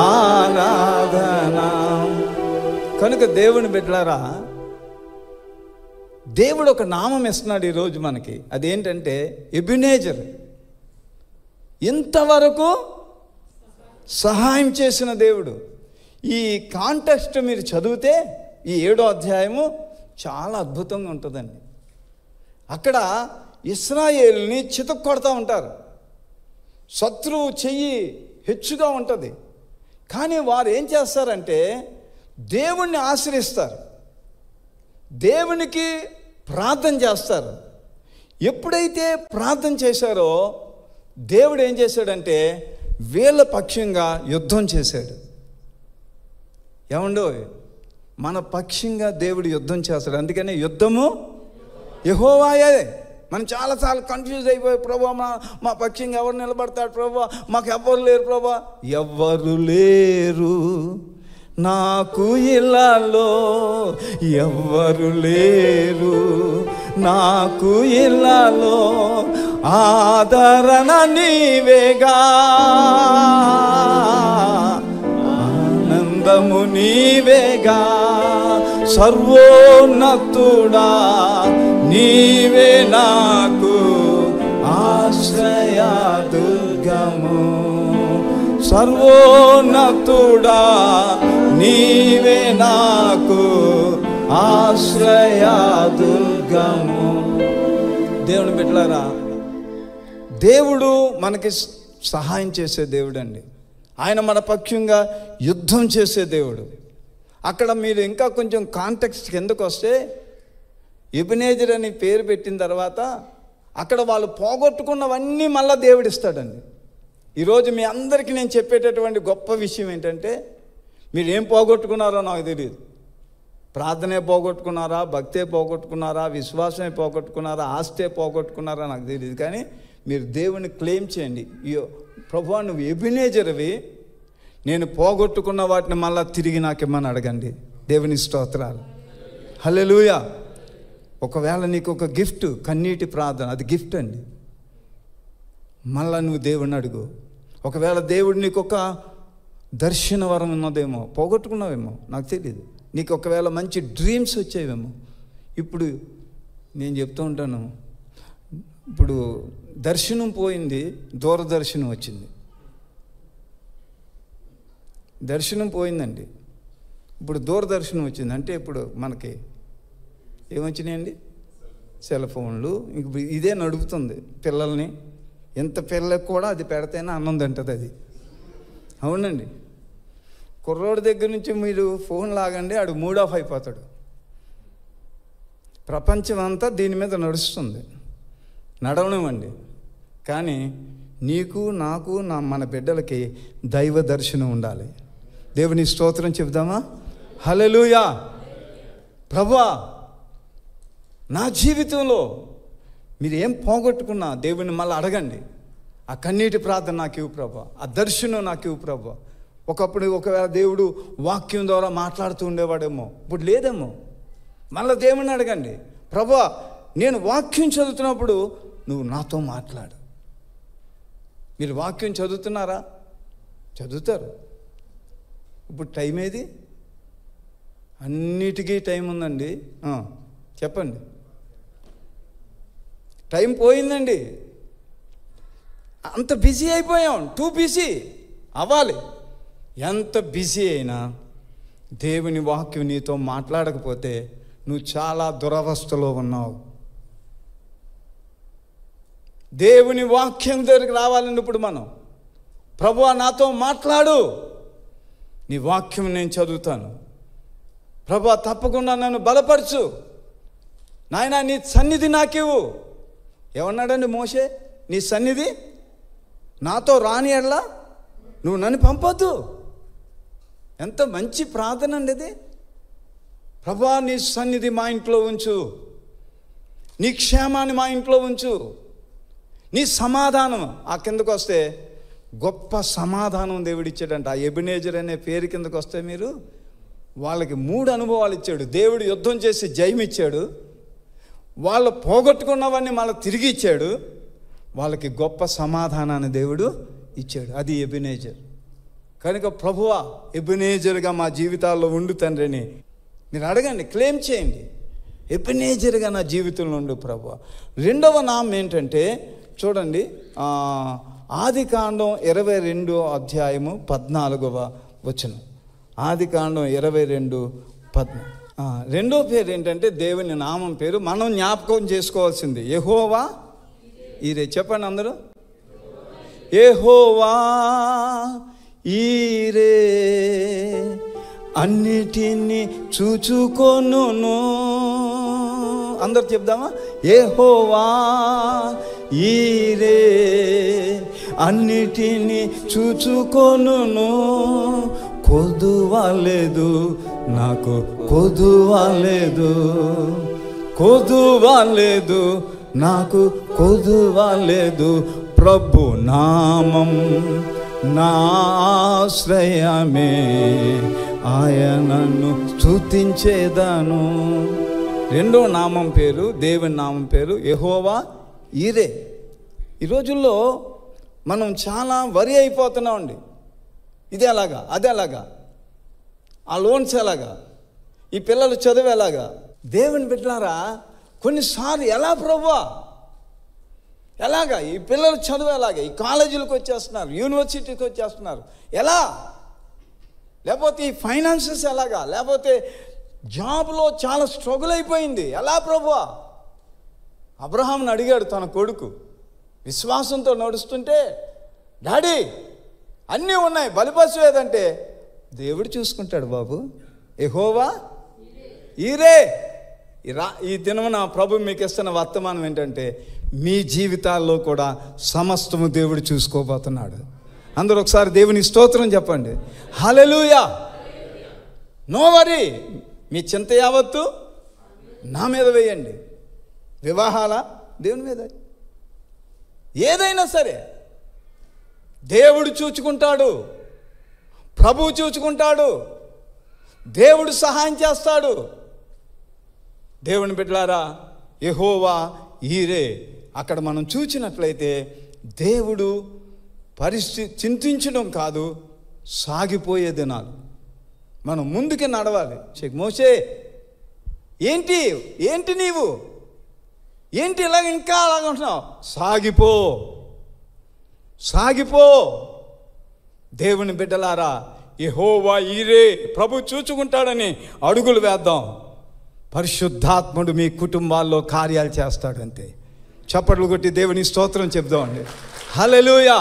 ఆరాధన. కనుక దేవుని బిడ్డలారా, దేవుడు ఒక నామం ఇస్తున్నాడు ఈరోజు మనకి. అదేంటంటే ఎబినేజర్, ఇంతవరకు సహాయం చేసిన దేవుడు. ఈ కాంటెక్స్ట్ మీరు చదివితే ఈ 7వ అధ్యాయము చాలా అద్భుతంగా ఉంటుందండి. అక్కడ ఇశ్రాయేలుని చితక్కొడతా ఉంటారు. శత్రువు చెయ్యి హెచ్చుగా ఉంటుంది. కానీ వారు ఏం చేస్తారంటే దేవుణ్ణి ఆశ్రయిస్తారు, దేవునికి ప్రార్థన చేస్తారు. ఎప్పుడైతే ప్రార్థన చేశారో దేవుడు ఏం చేశాడంటే వీళ్ళ పక్షంగా యుద్ధం చేశాడు. ఏమండో, మన పక్షంగా దేవుడు యుద్ధం చేస్తాడు. అందుకనే యుద్ధము యెహోవాయే. మనం చాలాసార్లు కన్ఫ్యూజ్ అయిపోయి, ప్రభా మా పక్షంగా ఎవరు నిలబడతాడు ప్రభా, మాకు ఎవ్వరు లేరు ప్రభా. ఎవ్వరు లేరు నాకు ఇల్లాలో, ఎవ్వరు లేరు నాకు ఇల్లాలో, ఆదరణ నీవేగా, ఆనందము నీవేగా, సర్వోన్నతుడా నీవే నాకు ఆశ్రయ దుర్గము, సర్వోన్నతుడా నీవే నాకు ఆశ్రయ దుర్గము. దేవుని బిడ్డలారా, దేవుడు మనకి సహాయం చేసే దేవుడు అండి. ఆయన మన పక్షంగా యుద్ధం చేసే దేవుడు. అక్కడ మీరు ఇంకా కొంచెం కాంటెక్స్ట్ కిందకు వస్తే, ఎబెనేజర్ అని పేరు పెట్టిన తర్వాత అక్కడ వాళ్ళు పోగొట్టుకున్నవన్నీ మళ్ళీ దేవుడు ఇస్తాడండి. ఈరోజు మీ అందరికీ నేను చెప్పేటటువంటి గొప్ప విషయం ఏంటంటే, మీరు ఏం పోగొట్టుకున్నారో నాకు తెలియదు. ప్రార్థనే పోగొట్టుకున్నారా, భక్తే పోగొట్టుకున్నారా, విశ్వాసమే పోగొట్టుకున్నారా, ఆస్తే పోగొట్టుకున్నారా నాకు తెలియదు. కానీ మీరు దేవుని క్లెయిమ్ చేయండి. ప్రభువా నువ్వు ఎబెనేజర్వి, నేను పోగొట్టుకున్న వాటిని మళ్ళీ తిరిగి నాకేమని అడగండి. దేవుని స్తోత్రాలు, హల్లెలూయా. ఒకవేళ నీకు ఒక గిఫ్ట్, కన్నీటి ప్రార్థన, అది గిఫ్ట్ అండి. మళ్ళా నువ్వు దేవుడిని అడుగు. ఒకవేళ దేవుడు నీకు ఒక దర్శన వరం ఉన్నదేమో, పోగొట్టుకున్నావేమో నాకు తెలియదు. నీకు ఒకవేళ మంచి డ్రీమ్స్ వచ్చేవేమో. ఇప్పుడు నేను చెప్తూ ఉంటాను, ఇప్పుడు దర్శనం పోయింది, దూరదర్శనం వచ్చింది. దర్శనం పోయిందండి, ఇప్పుడు దూరదర్శనం వచ్చింది. అంటే ఇప్పుడు మనకి ఏమొచ్చినాయండి? సెల్ ఫోన్లు. ఇంక ఇదే నడుపుతుంది పిల్లల్ని. ఎంత పిల్లలకు కూడా అది పెడితేనే అన్నం తింటుంది అది. అవునండి, కుర్రోడి దగ్గర నుంచి మీరు ఫోన్ లాగండి, ఆడు మూడ్ ఆఫ్ అయిపోతాడు. ప్రపంచం అంతా దీని మీద నడుస్తుంది, నడవనివ్వండి. కానీ నీకు నాకు మన బిడ్డలకి దైవ దర్శనం ఉండాలి. దేవుని స్తోత్రం చెప్దామా? హల్లెలూయా. ప్రభువా, నా జీవితంలో మీరు ఏం పోగొట్టుకున్నా దేవుని మళ్ళీ అడగండి. ఆ కన్నీటి ప్రార్థన నాకు ఇవ్వు ప్రభా, ఆ దర్శనం నాకు ఇవ్వు ప్రభా. ఒకవేళ దేవుడు వాక్యం ద్వారా మాట్లాడుతూ ఉండేవాడేమో, ఇప్పుడు లేదేమో. మళ్ళీ దేవుని అడగండి, ప్రభా నేను వాక్యం చదువుతున్నప్పుడు నువ్వు నాతో మాట్లాడు. మీరు వాక్యం చదువుతున్నారా? చదువుతారు. ఇప్పుడు టైం ఏది? అన్నిటికీ టైం ఉందండి. చెప్పండి. టైం పోయిందండి, అంత బిజీ అయిపోయాం. టూ బిజీ అవ్వాలి. ఎంత బిజీ అయినా దేవుని వాక్యం నీతో మాట్లాడకపోతే నువ్వు చాలా దురవస్థలో ఉన్నావు. దేవుని వాక్యం దగ్గరికి రావాలండి. ఇప్పుడు మనం, ప్రభువా నాతో మాట్లాడు, నీ వాక్యం నేను చదువుతాను. ప్రభువా తప్పకుండా నన్ను బలపరచు, నాయనా నీ సన్నిధి నాకివ్వు. ఏమన్నాడండి మోషే? నీ సన్నిధి నాతో రాని ఎడ్లా నువ్వు నన్ను పంపొద్దు. ఎంత మంచి ప్రార్థన అండి ఇది. ప్రభువా నీ సన్నిధి మా ఇంట్లో ఉంచు, నీ క్షేమాన్ని మా ఇంట్లో ఉంచు, నీ సమాధానం. ఆ కిందకు వస్తే గొప్ప సమాధానం దేవుడిచ్చాడంట. ఆ ఎబెనేజర్ అనే పేరు కిందకు వస్తే మీరు వాళ్ళకి 3 అనుభవాలు ఇచ్చాడు. దేవుడు యుద్ధం చేసి జయమిచ్చాడు, వాళ్ళు పోగొట్టుకున్నవన్నీ మళ్ళీ తిరిగి ఇచ్చాడు, వాళ్ళకి గొప్ప సమాధానాన్ని దేవుడు ఇచ్చాడు. అది ఎబెనేజర్. కనుక ప్రభువా ఎబెనేజర్గా మా జీవితాల్లో ఉండు తండ్రిని మీరు అడగండి, క్లెయిమ్ చేయండి. ఎబెనేజర్గా నా జీవితంలో ఉండు ప్రభువా. రెండవ నామం ఏంటంటే చూడండి, ఆదికాండం 22వ అధ్యాయము 14వ వచనం. ఆదికాండం 22:14. రెండో పేరు ఏంటంటే దేవుని నామం పేరు మనం జ్ఞాపకం చేసుకోవాల్సింది యెహోవా ఈరే. చెప్పండి అందరూ. యెహోవా ఈరే అన్నిటినీ చూచుకొనును. అందరు చెప్దామా? యెహోవా ఈరే అన్నిటినీ చూచుకొనును. కొదువలేదు నాకు, కొదువలేదు, కొదువలేదు నాకు, కొదువలేదు. ప్రభు నామం నా ఆశ్రయమే, ఆయనను స్తుతించేదాను. రెండో నామం పేరు, దేవుని నామం పేరు యెహోవా ఈరే. ఈ రోజుల్లో మనం చాలా వరి అయిపోతున్నామండి. ఇది ఎలాగా, అది ఎలాగా, ఆ లోన్స్ ఎలాగా, ఈ పిల్లలు చదువు ఎలాగా. దేవుని బిడ్డలారా, కొన్నిసార్లు ఎలా ప్రభువా, ఎలాగా ఈ పిల్లలు చదువు ఎలాగా, ఈ కాలేజీలకు వచ్చేస్తున్నారు, యూనివర్సిటీకి వచ్చేస్తున్నారు ఎలా, లేకపోతే ఈ ఫైనాన్సెస్ ఎలాగా, లేకపోతే జాబ్లో చాలా స్ట్రగుల్ అయిపోయింది ఎలా ప్రభువా. అబ్రహాంని అడిగాడు తన కొడుకు, విశ్వాసంతో నడుస్తుంటే, డాడీ అన్నీ ఉన్నాయి, బలిపశువు ఏదంటే, దేవుడు చూసుకుంటాడు బాబు, యెహోవా ఈరే. ఈ దినమున ప్రభు మీకు ఇస్తున్న వర్తమానం ఏంటంటే, మీ జీవితాల్లో కూడా సమస్తము దేవుడు చూసుకోబోతున్నాడు. అందరూ ఒకసారి దేవుని స్తోత్రం చెప్పండి. హల్లెలూయా. నో వరీ, మీ చింత యావత్తు నా మీద వేయండి. వివాహాల దేవుని మీద, ఏదైనా సరే దేవుడు చూచుకుంటాడు, ప్రభువు చూచుకుంటాడు, దేవుడు సహాయం చేస్తాడు. దేవుని బిడ్డలారా, యెహోవా ఈరే అక్కడ మనం చూచినట్లయితే దేవుడు పరిస్థితి చింతించడం కాదు, సాగిపోయే దినాలు. మనం ముందుకే నడవాలి. మోషే ఏంటి ఏంటి నీవు ఏంటి ఇలాగ ఇంకా అలాగ ఉంటున్నావు, సాగిపో, సాగిపో. దేవుని బిడ్డలారా, యెహోవా ఈరే ప్రభు చూచుకుంటాడని అడుగులు వేద్దాం. పరిశుద్ధాత్ముడు మీ కుటుంబాల్లో కార్యాలు చేస్తాడు. అంతే. చప్పట్లు కొట్టి దేవుని స్తోత్రం చెప్దామండి. హల్లెలూయా,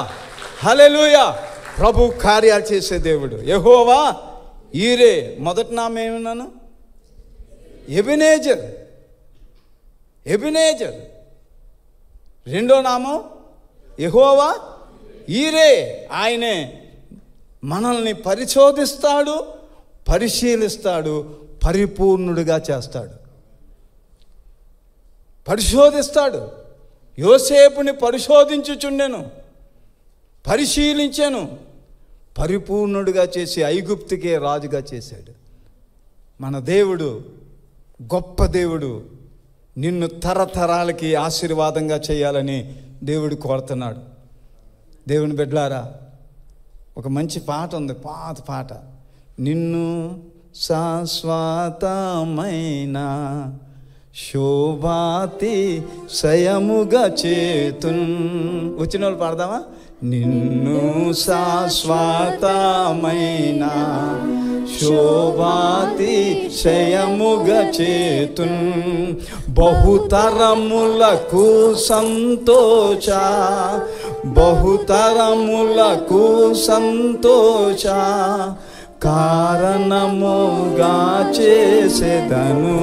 హల్లెలూయా. ప్రభు కార్యాలు చేసే దేవుడు యెహోవా ఈరే. మొదటి నామం ఏమన్నాను? Ebenezer, Ebenezer. రెండో నామం యెహోవా ఈరే. ఆయనే మనల్ని పరిశోధిస్తాడు, పరిశీలిస్తాడు, పరిపూర్ణుడిగా చేస్తాడు. పరిశోధిస్తాడు. యోసేపుని పరిశోధించుచుండెను, పరిశీలించాను, పరిపూర్ణుడిగా చేసి ఐగుప్తుకే రాజుగా చేశాడు. మన దేవుడు గొప్ప దేవుడు. నిన్ను తరతరాలకి ఆశీర్వాదంగా చేయాలని దేవుడు కోరుతున్నాడు. దేవుని బిడ్డలారా, ఒక మంచి పాట ఉంది, పాత పాట. నిన్ను శాశ్వతమైన శోభాతి శయముగా చేతున్. వచ్చిన వాళ్ళు పాడదామా? నిన్ను శాశ్వతమైన శోభాతి శయముగా చేతున్. బహుతరములకు సంతోష, బహుతరములకు సంతోష కారణముగా చేసేదను,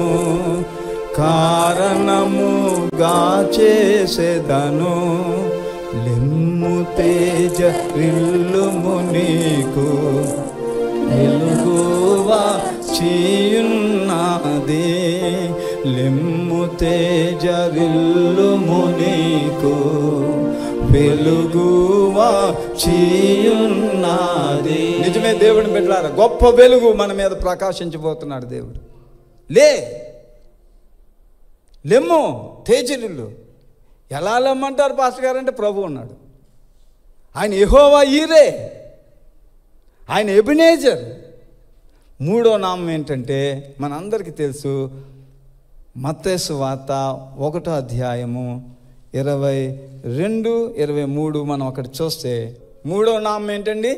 కారణముగా చేసేదను. లెమ్ము తేజ రిల్లుము నీకు, వెలుగువా చీయున్నది. లెమ్ము తేజ రిల్లుము నీకు, వెలుగువా చీయున్నది. నిజమే దేవుని బిడ్డలారా, గొప్ప వెలుగు మన మీద ప్రకాశించబోతున్నాడు దేవుడు. లెమ్ము తేజరిల్లు. ఎలా లెమ్మంటారు పాస్టర్ గారు అంటే, ప్రభు ఉన్నాడు. ఆయన యెహోవా ఈరే, ఆయన ఎబెనేజర్. మూడో నామం ఏంటంటే మనందరికీ తెలుసు, మత్తయి సువార్త 1వ అధ్యాయము 22, 23 మనం అక్కడ చూస్తే మూడో నామం ఏంటండి?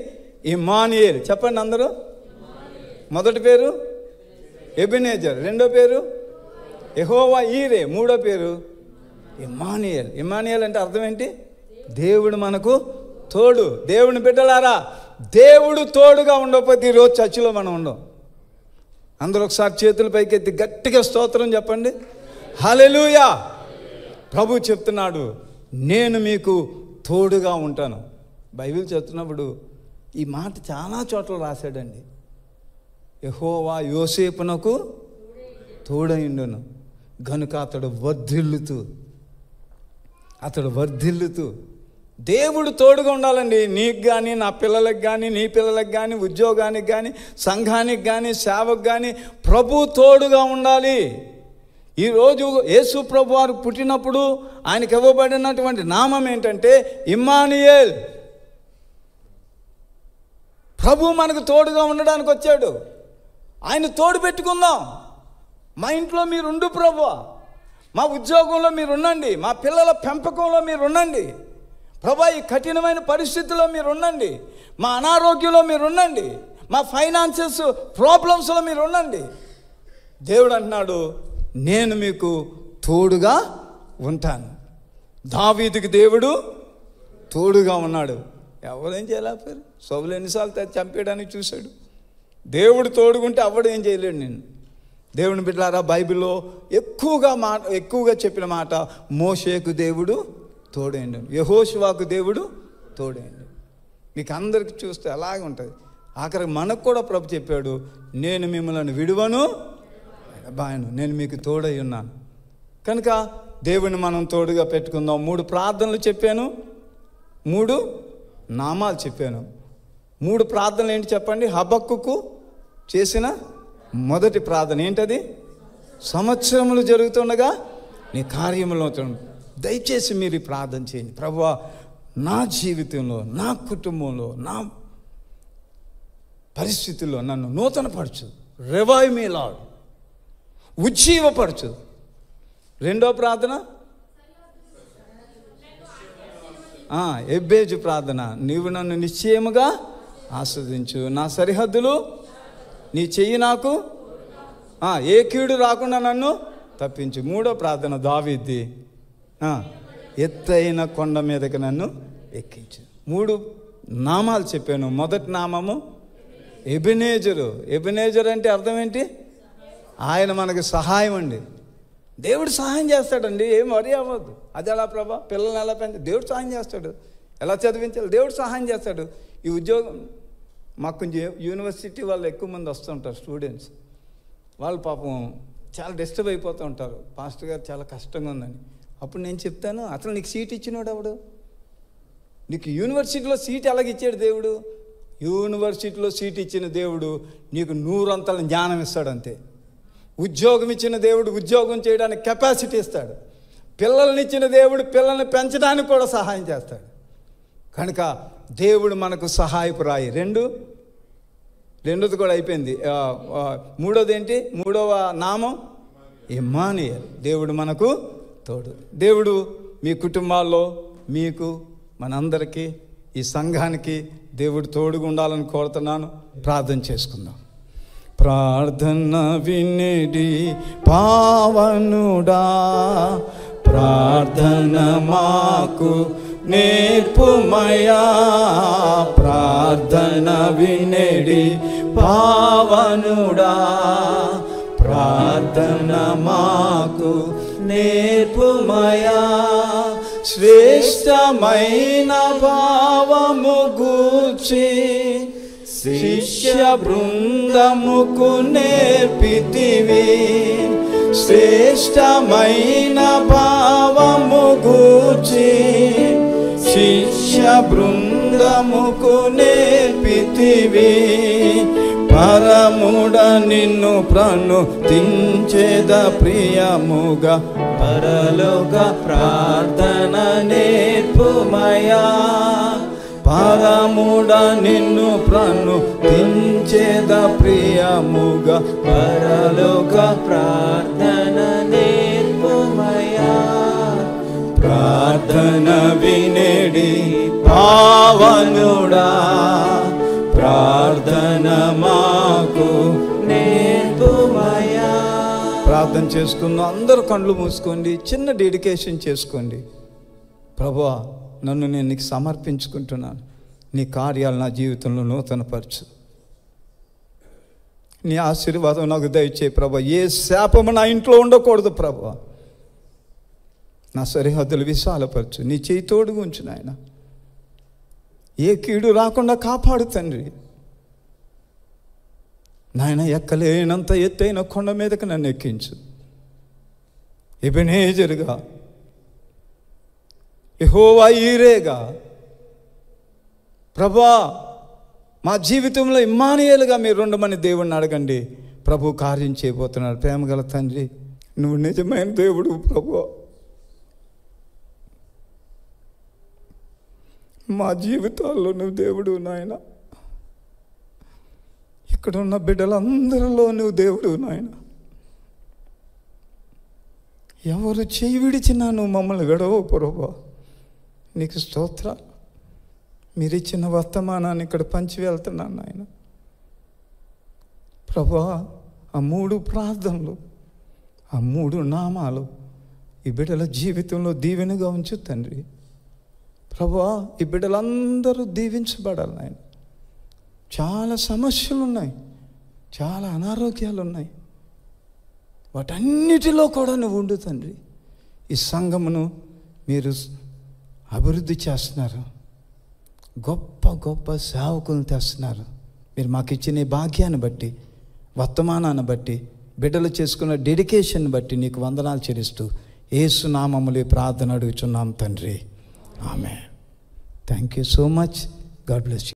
ఇమ్మానుయేల్. చెప్పండి అందరూ. మొదటి పేరు ఎబెనేజర్, రెండో పేరు యెహోవా ఈరే, మూడో పేరు ఇమ్మానుయేల్. ఇమ్మానుయేల్ అంటే అర్థం ఏంటి? దేవుడు మనకు తోడు. దేవుని బిడ్డలారా, దేవుడు తోడుగా ఉండకపోతే ఈరోజు చర్చిలో మనం ఉండం. అందరూ ఒకసారి చేతుల పైకెత్తి గట్టిగా స్తోత్రం చెప్పండి. హల్లెలూయా. ప్రభు చెప్తున్నాడు, నేను మీకు తోడుగా ఉంటాను. బైబిల్ చదువుతున్నప్పుడు ఈ మాట చాలా చోట్ల రాశాడండి. యెహోవా యోసేపునకు తోడైండును గనుక అతడు వర్ధిల్లుతూ దేవుడు తోడుగా ఉండాలండి. నీకు కానీ, నా పిల్లలకు కానీ, నీ పిల్లలకు కానీ, ఉద్యోగానికి కానీ, సంఘానికి కానీ, సేవకు కానీ ప్రభు తోడుగా ఉండాలి. ఈరోజు యేసు ప్రభు వారు పుట్టినప్పుడు ఆయనకు ఇవ్వబడినటువంటి నామం ఏంటంటే ఇమ్మానుయేల్. ప్రభు మనకు తోడుగా ఉండడానికి వచ్చాడు. ఆయన తోడు పెట్టుకుందాం. మా ఇంట్లో మీరుండు ప్రభువా, మా ఉద్యోగంలో మీరుండండి, మా పిల్లల పెంపకంలో మీరుండండి ప్రభా, ఈ కఠినమైన పరిస్థితుల్లో మీరుండండి, మా అనారోగ్యంలో మీరుండండి, మా ఫైనాన్షియల్స్ ప్రాబ్లమ్స్లో మీరుండండి. దేవుడు అంటున్నాడు, నేను మీకు తోడుగా ఉంటాను. దావీదుకి దేవుడు తోడుగా ఉన్నాడు. ఎవరేం చేయలేకపోయారు. సౌలు ఎన్నిసార్లు చంపేయడానికి చూశాడు. దేవుడు తోడుగుంటే ఎవడు ఏం చేయలేడు. నేను దేవుని బిడ్డలారా, బైబిల్లో ఎక్కువగా చెప్పిన మాట మోషేకు దేవుడు తోడైండు, యెహోషువకు దేవుడు తోడైండు. మీకు అందరికి చూస్తే అలాగే ఉంటుంది. ఆఖరికి మనకు కూడా ప్రభు చెప్పాడు, నేను మిమ్మల్ని విడువను బాయను, నేను మీకు తోడై ఉన్నాను. కనుక దేవుని మనం తోడుగా పెట్టుకుందాం. 3 ప్రార్థనలు చెప్పాను, 3 నామాలు చెప్పాను. 3 ప్రార్థనలు ఏంటి చెప్పండి? హబక్కుకు చేసిన మొదటి ప్రార్థన ఏంటది? సంవత్సరములు జరుగుతుండగా నీ కార్యములో దయచేసి మీరు ప్రార్థన చేయండి. ప్రభువా, నా జీవితంలో, నా కుటుంబంలో, నా పరిస్థితుల్లో నన్ను నూతనపరచు, రివైవ్ మీ లార్డ్, ఉజ్జీవపరచు. 2వ ప్రార్థన ఎబ్బేజు ప్రార్థన, నీవు నన్ను నిశ్చయముగా ఆస్వాదించు, నా సరిహద్దులు నీ చెయ్యి నాకు, ఏ కీడు రాకుండా నన్ను తప్పించు. 3వ ప్రార్థన దావీదుది, ఎత్తైన కొండ మీదకి నన్ను ఎక్కించు. 3 నామాలు చెప్పాను. మొదటి నామము ఎబెనేజరు. ఎబెనేజర్ అంటే అర్థం ఏంటి? ఆయన మనకు సహాయం అండి. దేవుడు సహాయం చేస్తాడండి, ఏం వరి అవ్వద్దు. అది ఎలా ప్రభా, పిల్లల్ని ఎలా పెంచాలి, దేవుడు సహాయం చేస్తాడు. ఎలా చదివించాలి, దేవుడు సహాయం చేస్తాడు. ఈ ఉద్యోగం మాకు కొంచెం యూనివర్సిటీ వాళ్ళు ఎక్కువ మంది వస్తుంటారు స్టూడెంట్స్. వాళ్ళు పాపం చాలా డిస్టర్బ్ అయిపోతూ ఉంటారు. పాస్టర్ గారు చాలా కష్టంగా ఉందని. అప్పుడు నేను చెప్తాను, అసలు నీకు సీట్ ఇచ్చినాడు ఎవడు? నీకు యూనివర్సిటీలో సీట్ ఎలాగిచ్చాడు దేవుడు? యూనివర్సిటీలో సీట్ ఇచ్చిన దేవుడు నీకు 100 అంతల జ్ఞానం ఇస్తాడు అంతే. ఉద్యోగం ఇచ్చిన దేవుడు ఉద్యోగం చేయడానికి కెపాసిటీ ఇస్తాడు. పిల్లల్ని ఇచ్చిన దేవుడు పిల్లల్ని పెంచడానికి కూడా సహాయం చేస్తాడు. కనుక దేవుడు మనకు సహాయపు రాయి. రెండోది కూడా అయిపోయింది. 3వది ఏంటి? 3వ నామం ఇమ్మానుయేల్, దేవుడు మనకు తోడు. దేవుడు మీ కుటుంబాల్లో, మీకు, మనందరికీ, ఈ సంఘానికి దేవుడు తోడుగా ఉండాలని కోరుతున్నాను. ప్రార్థన చేసుకుందాం. ప్రార్థన వినేడి పావనుడా, ప్రార్థన మాకు నేర్పుమయా. ప్రార్థన వినేడి పావనుడా, ప్రార్థన మాకు నేర్పుమయా. శ్రేష్టమైన భావము గూర్చి శిష్య బృందముకు నేర్పితివి. శ్రేష్టమైన భావము గూర్చి శిష్య బృందముకు నేర్పితివి. పరముడ నిన్ను ప్రణుతించేద ప్రియముగా, పరలోక ప్రార్థన నేర్పుమయా. పరముడ నిన్ను ప్రణుతించేద ప్రియముగా, పరలోక ప్రార్థన నేర్పుమయా. ప్రార్థన వినేడి పావనుడా, ప్రార్థన మాకు నేర్పుమయా. ప్రార్థన ప్రార్థన చేసుకుందాం. అందరూ కళ్ళు మూసుకోండి, చిన్న డెడికేషన్ చేసుకోండి. ప్రభువా, నన్ను నేను నీకు సమర్పించుకుంటున్నాను. నీ కార్యాలు నా జీవితంలో నూతనపరచు. నీ ఆశీర్వాదం నాకు దయచేయి ప్రభువా. ఏ శాపము నా ఇంట్లో ఉండకూడదు ప్రభువా. నా సరిహద్దులు విశాలపరచు. నీ చేయి తోడుగా ఉంచు నాయన. ఏ కీడు రాకుండా కాపాడు తండ్రి. నాయన, ఎక్కలేనంత ఎత్తైన కొండ మీదకి నన్ను ఎక్కించు. ఎబెనేజరుగా, యెహోవా ఈరేగా ప్రభువా, మా జీవితంలో ఇమ్మానుయేలుగా మీరు ఉండమని దేవుణ్ణి అడగండి. ప్రభు కార్యం చేయబోతున్నాడు. ప్రేమగల తండ్రి, నువ్వు నిజమైన దేవుడు ప్రభువా. మా జీవితాల్లో నువ్వు దేవుడు నాయన. ఇక్కడ ఉన్న బిడ్డలందరిలో నువ్వు దేవుడు నాయన. ఎవరు చేయి విడిచినా నువ్వు మమ్మల్ని విడవవు ప్రభువా. నీకు స్తోత్రాలు. మీరిచ్చిన వర్తమానాన్ని ఇక్కడ పంచి వెళ్తున్నాను నాయన. ప్రభువా, ఆ 3 ప్రార్థనలు, ఆ 3 నామాలు ఈ బిడ్డల జీవితంలో దీవెనగా ఉంచు తండ్రి. ప్రభువా, ఈ బిడ్డలందరూ దీవించబడాలి నాయన. చాలా సమస్యలు ఉన్నాయి, చాలా అనారోగ్యాలు ఉన్నాయి. వాటన్నిటిలో కూడా నువ్వు ఉండు తండ్రి. ఈ సంఘమును మీరు అభివృద్ధి చేస్తున్నారు. గొప్ప గొప్ప సేవకులను తెస్తున్నారు. మీరు మాకు ఇచ్చిన ఈ భాగ్యాన్ని బట్టి, వర్తమానాన్ని బట్టి, బిడ్డలు చేసుకున్న డెడికేషన్ బట్టి నీకు వందనాలు చెల్లిస్తూ యేసు నామములో ప్రార్థన అడుగుచున్నాం తండ్రి. Amen. Thank you so much. God bless you.